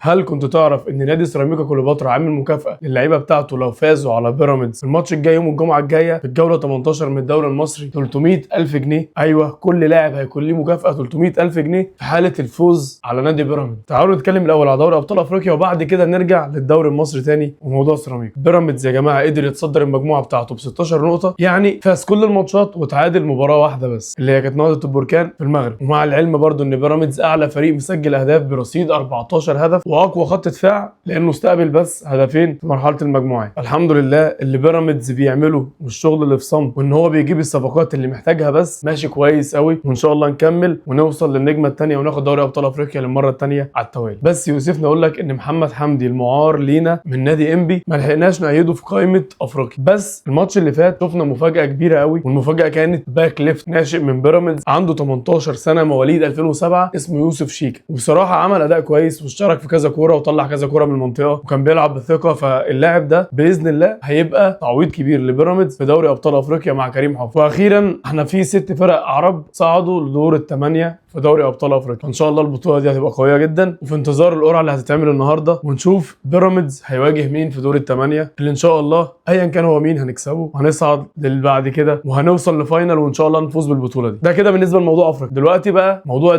هل كنت تعرف ان نادي سيراميكا كليوباترا عامل مكافأة للعيبة بتاعته لو فازوا على بيراميدز الماتش الجاي يوم الجمعة الجاية في الجولة 18 من الدوري المصري 300,000 جنيه؟ ايوه، كل لاعب هيكون ليه مكافأة 300,000 جنيه في حالة الفوز على نادي بيراميدز. تعالوا نتكلم الاول على دوري ابطال افريقيا وبعد كده نرجع للدوري المصري تاني وموضوع سيراميكا. بيراميدز يا جماعة قدر يتصدر المجموعة بتاعته ب 16 نقطة، يعني فاز كل الماتشات وتعادل مباراة واحدة بس اللي هي كانت نهضة البركان في المغرب. ومع العلم برضو ان بيراميدز اعلى فريق مسجل اهداف برصيد 14 هدف واقوى خط دفاع لانه استقبل بس هدفين في مرحله المجموعات. الحمد لله اللي بيراميدز بيعمله والشغل اللي في صمت وان هو بيجيب الصفقات اللي محتاجها بس ماشي كويس قوي، وان شاء الله نكمل ونوصل للنجمه الثانيه وناخد دوري ابطال افريقيا للمره الثانيه على التوالي. بس يوسفني اقول لك ان محمد حمدي المعار لينا من نادي انبي ما لحقناش نأيده في قائمه افريقيا، بس الماتش اللي فات شفنا مفاجاه كبيره قوي، والمفاجاه كانت باك ليفت ناشئ من بيراميدز عنده 18 سنه مواليد 2007 اسمه يوسف شيكا. وبصراحه عمل اداء كويس واشترك في كذا كوره وطلع كذا كوره من المنطقه وكان بيلعب بثقه، فاللاعب ده باذن الله هيبقى تعويض كبير لبيراميدز في دوري ابطال افريقيا مع كريم حافظ. واخيرا احنا في 6 فرق عرب صعدوا لدور الثمانيه في دوري ابطال افريقيا، ان شاء الله البطوله دي هتبقى قويه جدا، وفي انتظار القرعه اللي هتتعمل النهارده ونشوف بيراميدز هيواجه مين في دور الثمانيه اللي ان شاء الله ايا كان هو مين هنكسبه وهنصعد بعد كده وهنوصل لفاينل وان شاء الله نفوز بالبطوله دي. ده كده بالنسبه لموضوع افريقيا. دلوقتي بقى موضوع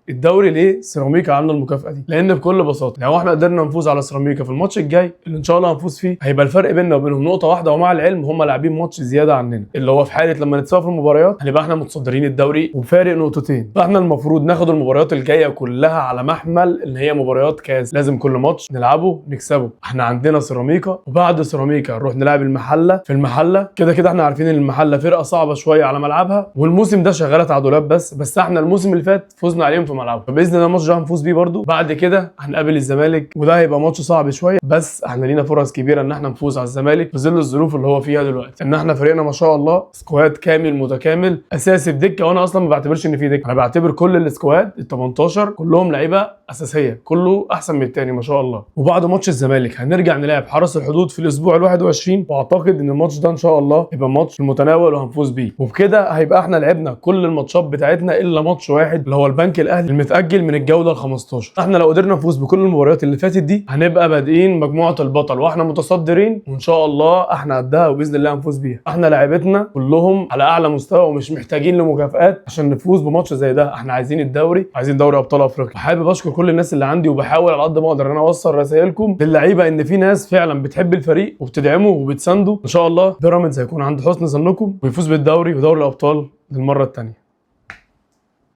الدوري ليه سيراميكا عامله المكافاه دي؟ لان بكل بساطه لو احنا قدرنا نفوز على سيراميكا في الماتش الجاي اللي ان شاء الله هنفوز فيه هيبقى الفرق بيننا وبينهم نقطه واحده، ومع العلم هم لاعبين ماتش زياده عننا اللي هو في حاله لما نتساوي في المباريات هنبقى احنا متصدرين الدوري وبفارق نقطتين. فاحنا المفروض ناخد المباريات الجايه كلها على محمل ان هي مباريات كاس، لازم كل ماتش نلعبه نكسبه. احنا عندنا سيراميكا وبعد سيراميكا نروح نلعب المحله في المحله، كده احنا عارفين ان المحله فرقه صعبه شويه على ملعبها والموسم ده شغاله تعادلات بس احنا الموسم اللي فات فزنا عليهم في ملعبهم، فباذن الله الماتش ده هنفوز بيه برده. بعد كده هنقابل الزمالك وده هيبقى ماتش صعب شويه، بس احنا لينا فرص كبيره ان احنا نفوز على الزمالك في ظل الظروف اللي هو فيها دلوقتي، ان احنا فريقنا ما شاء الله سكواد كامل متكامل اساسي بدكه، وانا اصلا ما بعتبرش ان في دكه، انا بعتبر كل السكواد ال 18 كلهم لعيبه اساسيه، كله احسن من الثاني ما شاء الله. وبعد ماتش الزمالك هنرجع نلعب حرس الحدود في الاسبوع ال21، واعتقد ان الماتش ده ان شاء الله يبقى ماتش في المتناول وهنفوز بيه، وبكده هيبقى احنا لعبنا كل الماتشات بتاعتنا الا ماتش واحد اللي هو البنك الاهلي المتاجل من الجوله ال15. احنا لو قدرنا نفوز بكل المباريات اللي فاتت دي هنبقى بادئين مجموعه البطل واحنا متصدرين، وان شاء الله احنا قدها وباذن الله هنفوز بيها. احنا لعيبتنا كلهم على اعلى مستوى ومش محتاجين لمكافآت عشان نفوز بماتش زي ده، احنا عايزين الدوري، عايزين دوري ابطال افريقيا. حابب اشكر كل الناس اللي عندي وبحاول على قد ما اقدر ان انا اوصل رسائلكم للعيبه ان في ناس فعلا بتحب الفريق وبتدعمه وبتسانده. ان شاء الله بيراميدز هيكون عند حسن ظنكم ويفوز بالدوري ودوري الابطال للمره الثانيه.